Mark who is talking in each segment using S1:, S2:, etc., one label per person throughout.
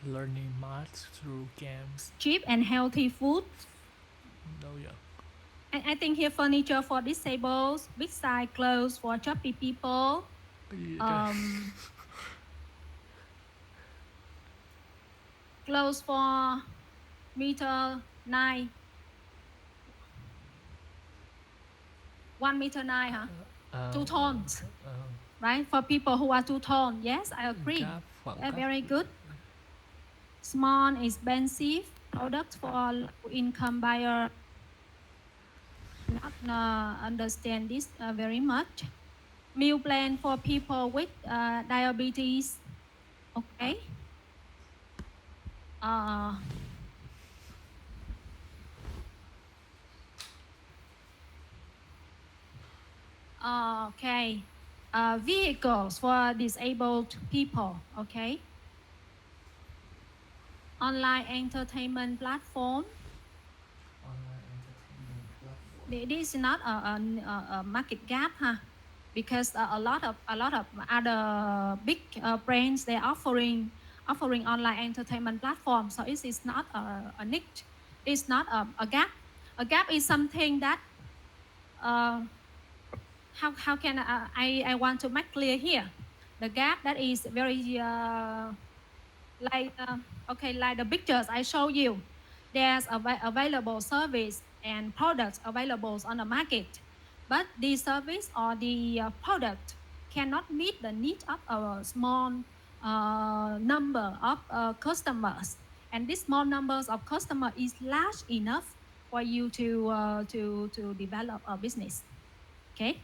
S1: Learning math through games.
S2: Cheap and healthy food.
S1: Oh yeah.
S2: I think here furniture for disabled, big size clothes for chubby people,
S1: Yeah.
S2: um, clothes for meter nine, 1 meter nine, huh?
S1: uh,
S2: Two tones,
S1: uh,
S2: right? For people who are two tone. Yes, I agree.
S1: Gap khoảng cách.
S2: Very good. Small, expensive product for low income buyer. Not understand this very much. Meal plan for people with diabetes. Okay. Uh, okay. Vehicles for disabled people. Okay. Online entertainment platform.
S1: Online entertainment platform.
S2: This is not a market gap, huh? Because a lot of other big brands they're offering online entertainment platforms. So it is not a niche. It's not a gap. A gap is something that uh, how can I want to make clear here. The gap that is very like okay, like the pictures I show you. There's available service and products available on the market, but the service or the product cannot meet the need of a small number of customers, and this small numbers of customer is large enough for you to develop a business. Okay.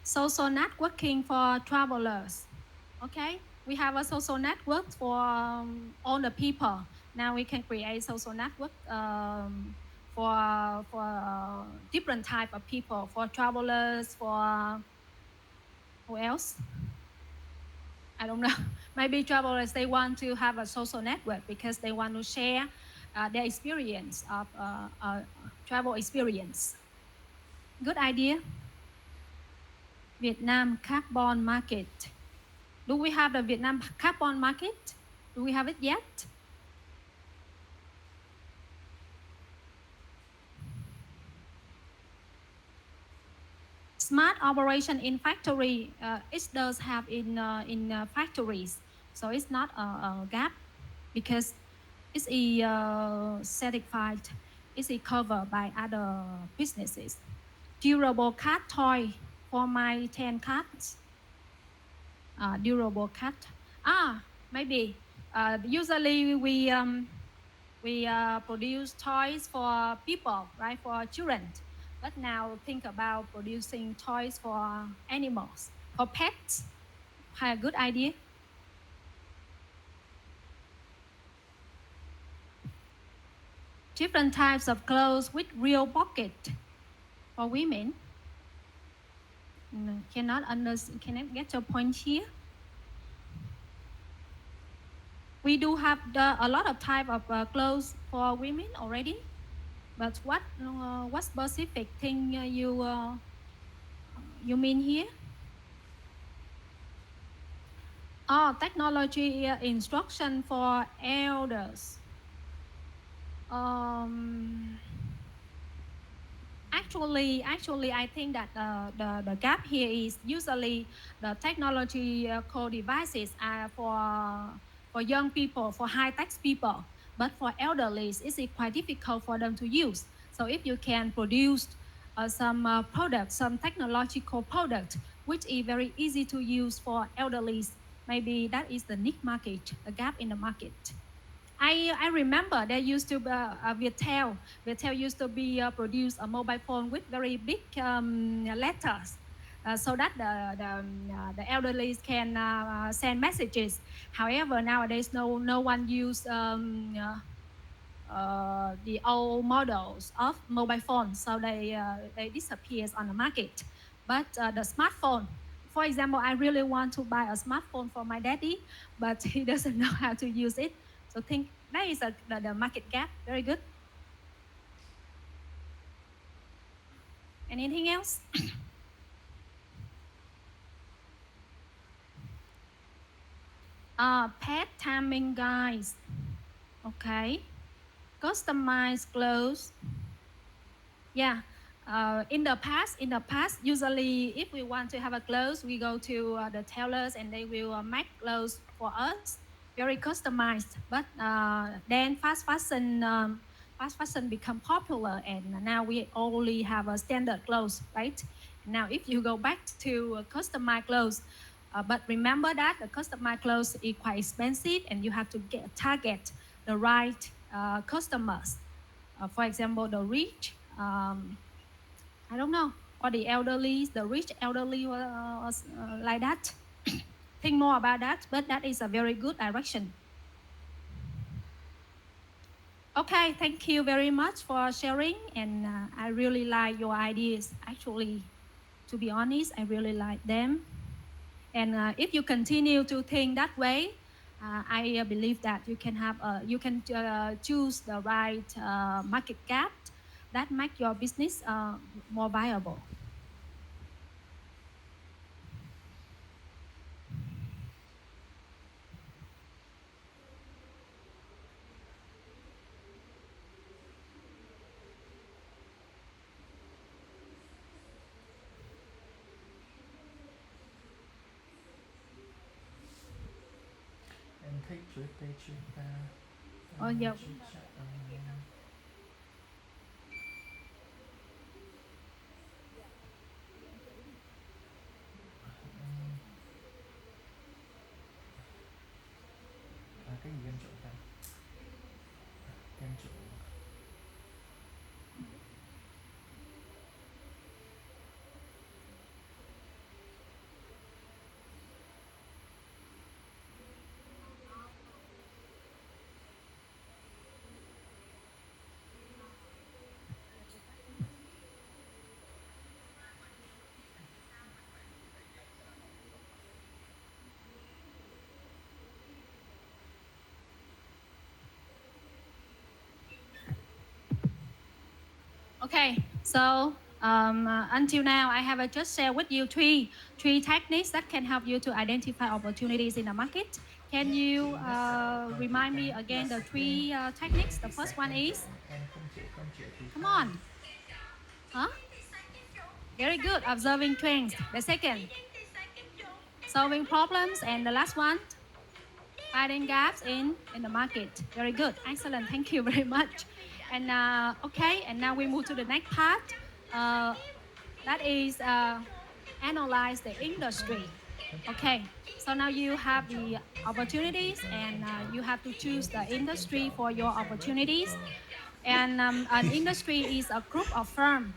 S2: Social networking for travelers. Okay, we have a social network for all the people. Now we can create social network for different type of people, for travelers, for who else? I don't know. Maybe travelers they want to have a social network because they want to share their experience of travel experience. Good idea. Vietnam carbon market. Do we have the Vietnam carbon market? Do we have it yet? Smart operation in factory, it does have in factories, so it's not a gap because it's certified, it's covered by other businesses. Durable cat toy for my 10 cats. Durable cat. Maybe. Usually we produce toys for people, right? For children. But now think about producing toys for animals, for pets. A good idea. Different types of clothes with real pocket for women. Cannot get your point here. We do have a lot of type of clothes for women already. But what specific thing you mean here? Oh, technology instruction for elders. Um, actually, I think that the gap here is usually the technology core devices are for young people, for high tech people, but for elderly, it's quite difficult for them to use. So if you can produce some products, some technological product, which is very easy to use for elderly, maybe that is the niche market, the gap in the market. I remember there used to be Viettel. Viettel used to be produce a mobile phone with very big letters, so that the elderly can send messages. However, nowadays no one use the old models of mobile phones, so they disappears on the market. But the smartphone, for example, I really want to buy a smartphone for my daddy, but he doesn't know how to use it. So think that is the market gap. Very good. Anything else? Pet timing guides. Okay. Customized clothes. Yeah. In the past, usually if we want to have a clothes, we go to the tailors and they will make clothes for us, very customized. But then fast fashion become popular, and now we only have a standard clothes, right? And now if you go back to customized clothes, but remember that the customized clothes is quite expensive, and you have to get target the right customers. For example, the rich, I don't know, or the elderly, the rich elderly, like that. Think more about that, but that is a very good direction. Okay, thank you very much for sharing, and I really like your ideas. Actually, to be honest, I really like them. And if you continue to think that way, I believe that you can choose the right market cap that make your business more viable.
S1: Em thích chuối tây chuối ta,
S2: Giờ
S1: chuối chắc cái gì kem trộn ta, kem trộn.
S2: Okay, so until now, I have just shared with you three techniques that can help you to identify opportunities in the market. Can you
S1: Chị Miss con chị
S2: remind me
S1: Cánh là
S2: again the
S1: second,
S2: three
S1: chị
S2: techniques?
S1: đen
S2: The
S1: thì
S2: first one
S1: second
S2: is,
S1: trộn, em không chịu thì
S2: come
S1: thôi.
S2: on, huh? Very good, observing trends. The second, solving problems, and the last one, finding gaps in the market. Very good, excellent. Thank you very much. And okay, and now we move to the next part. Uh, that is analyze the
S1: Chị thì thôi,
S2: industry.
S1: em
S2: Okay, so now you
S1: em
S2: have
S1: trộn,
S2: the
S1: không chịu
S2: opportunities,
S1: thôi, em
S2: and
S1: trộn.
S2: you have to
S1: Chị đen
S2: choose
S1: thì
S2: the
S1: second
S2: industry
S1: trộn,
S2: for
S1: em
S2: your
S1: sai bớt thì
S2: opportunities.
S1: thôi.
S2: And an industry is a group of firms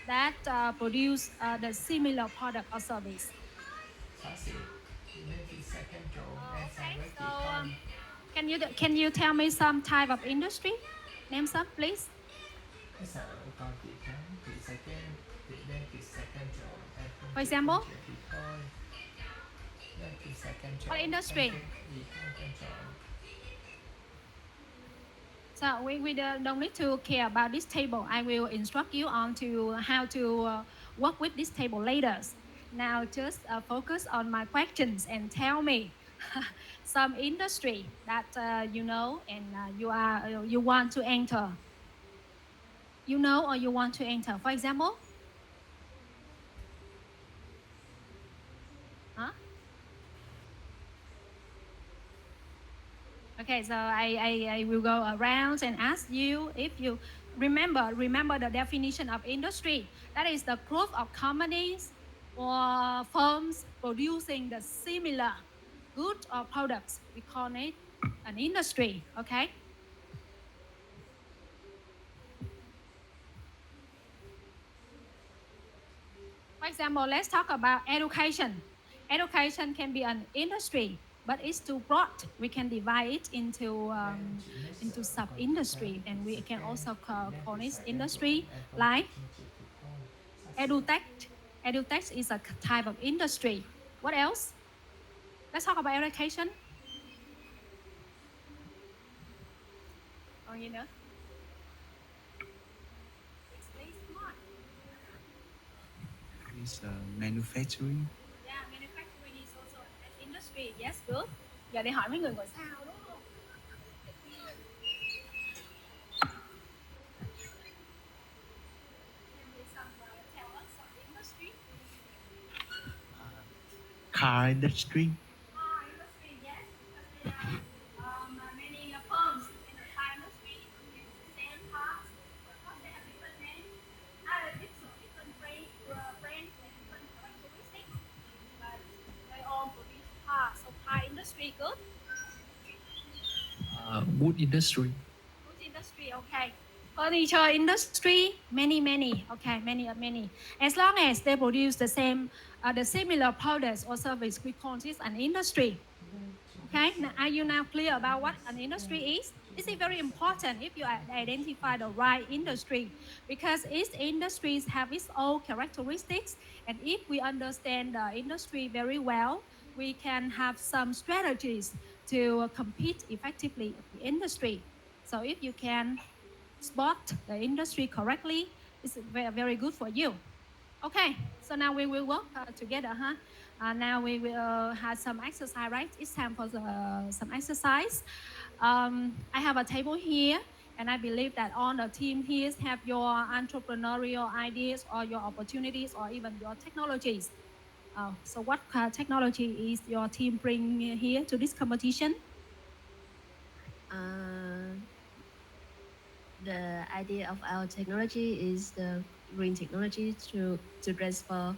S2: that produce the similar product or service.
S1: Xóa xị, chị đen thì second trộn, em sai
S2: Okay,
S1: bớt
S2: so
S1: thì thôi.
S2: can you tell me some type of industry? Name some, please.
S1: Cái sợ con chị Cánh thì second, chị đen thì second trộn, em
S2: For
S1: không
S2: example,
S1: chịu thì thôi. Đen thì second
S2: what
S1: trộn, em
S2: industry?
S1: không gì không trộn.
S2: So we don't need to care about this table. I will instruct you on to how to work with this table later. Now just focus on my questions and tell me some industry that you know and you want to enter. You know or you want to enter. For example, huh? Okay, so I will go around and ask you if you remember the definition of industry. That is the group of companies or firms producing the similar goods or products. We call it an industry. Okay. For example, let's talk about education. Education can be an industry, but it's too broad. We can divide it
S1: Đen chị mới
S2: into
S1: sợ
S2: sub
S1: còn chị Cánh
S2: industry,
S1: thì
S2: and we can
S1: second,
S2: also
S1: chị đen
S2: call
S1: thì
S2: it
S1: second trộn,
S2: industry
S1: em
S2: like
S1: không chịu thì thôi. Xóa xị.
S2: edutech. Edutech is a type of industry. What else? Let's talk about education. Còn gì nữa? Yes, please, come on.
S3: Is manufacturing.
S2: Yeah, manufacturing is also an industry. Yes, good. Giờ đi hỏi mấy người ngồi sau đúng không?
S3: Car industry.
S2: Industry, yes, because there are many firms in the car industry produce the same parts. Of course, they have different names, different brands and different characteristics, but they all produce parts. So car industry, good.
S3: Wood industry.
S2: Food industry, okay. Furniture industry, many, okay, many. As long as they produce the similar products or service, we call this an industry. Okay, now, are you now clear about what an industry is? This is very important if you identify the right industry because each industries have its own characteristics. And if we understand the industry very well, we can have some strategies to compete effectively in the industry. So if you can spot the industry correctly, it's very good for you. Okay, so now we will work together, huh? Now we will have some exercise, right? It's time for some exercise. I have a table here, and I believe that all the team here have your entrepreneurial ideas or your opportunities or even your technologies. So what technology is your team bring here to this competition?
S4: Uh, the idea of our technology is the green technology to transform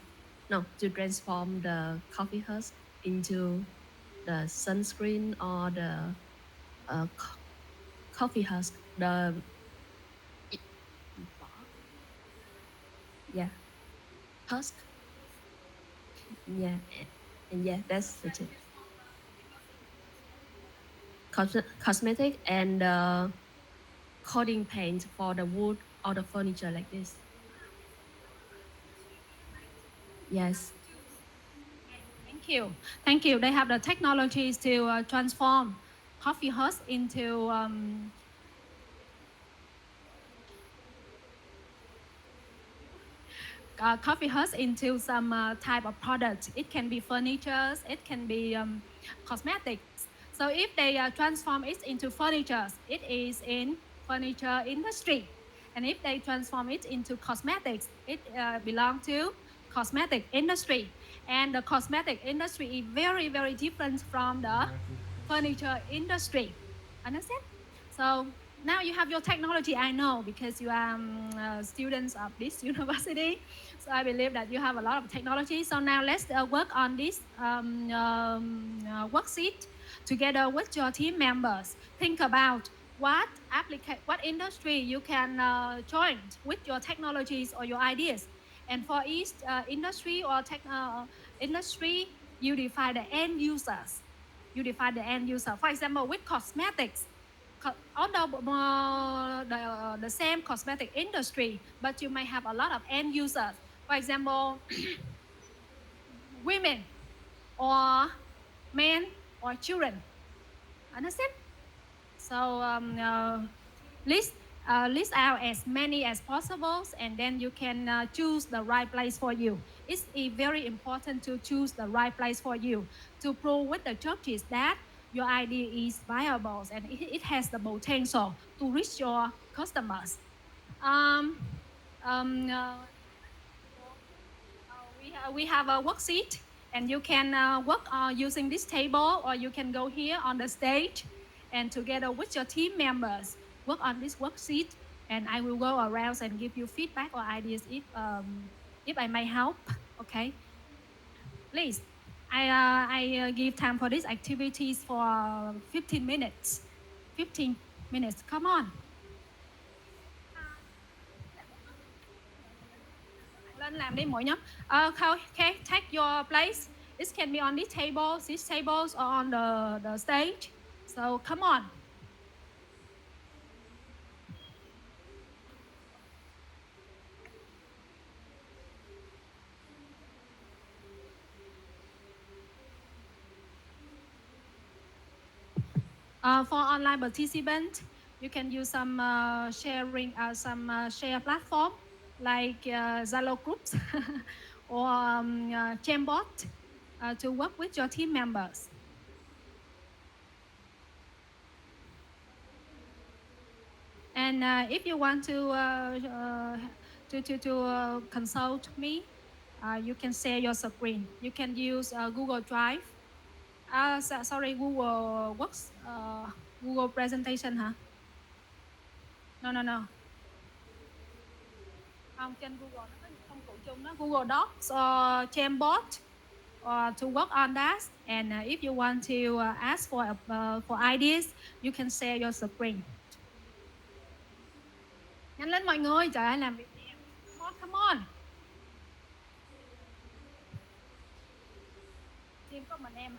S4: the coffee husk into the sunscreen or the coffee husk, the yeah husk, yeah, and yeah, that's the tip. Cosmetic and coating paint for the wood or the furniture like this. Yes.
S2: Thank you. They have the technologies to transform coffee husk into coffee husk into some type of product. It can be furniture, it can be cosmetics. So if they transform it into furniture, it is in furniture industry. And if they transform it into cosmetics, it belongs to cosmetic industry. And the cosmetic industry is very different from the furniture industry. Understand? So now you have your technology, I know, because you are students of this university. So I believe that you have a lot of technology. So now let's work on this worksheet together with your team members. Think about what industry you can join with your technologies or your ideas. And for each industry or industry, you define the end users. You define the end user. For example, with cosmetics, although the same cosmetic industry, but you may have a lot of end users. For example, women or men or children. Understand? So list list out as many as possible, and then you can choose the right place for you. It's very important to choose the right place for you to prove with the churches that your idea is viable and it has the potential to reach your customers. Um, um, uh, we have a worksheet, and you can work using this table, or you can go here on the stage and together with your team members work on this worksheet, and I will go around and give you feedback or ideas if I may help. Okay, please. I give time for these activities for 15 minutes. 15 minutes. Come on. Lên làm đi mỗi nhóm. Okay, take your place. This can be on this table, these tables, or on the stage. So come on. For online participants, you can use some share platform like Zalo groups or Jamboard to work with your team members. And if you want to consult me, you can share your screen. You can use Google Drive. Sorry, Google Works, Google Presentation hả? No. Không, trên Google nó có những công cụ chung đó, Google Docs or Jamboard to work on that. And if you want to ask for ideas, you can share your screen. Nhanh lên mọi người, trời ơi làm việc nè. Come on. Team có mình em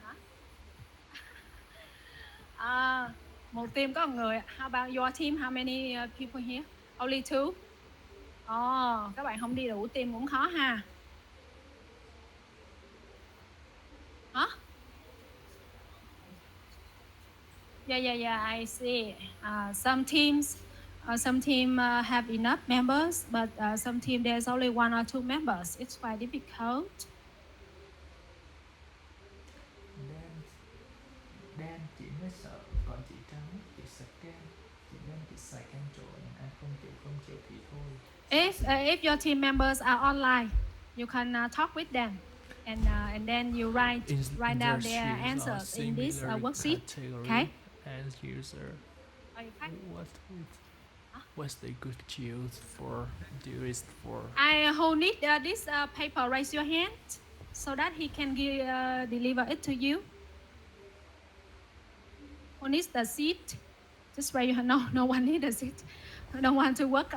S2: hả? Một team có một người. How about your team? How many people here? Only two? Các bạn không đi đủ team cũng khó ha. Hả? Yeah, I see. Some teams have enough members, but some team there's only one or two members. It's quite difficult.
S1: Dan chỉ mới sợ, còn chị Trắng chị scan, chị Dan chị xài can chỗ nên không chịu thì thôi.
S2: If your team members are online, you can talk with them, and then you write down their answers in this worksheet. Okay.
S1: As user,
S2: Are you fine?
S1: what's the good choose for dearest for?
S2: Who need this paper? Raise your hand so that he can deliver it to you. Who needs the seat? Just raise your hand. No one needs a seat. I don't want to work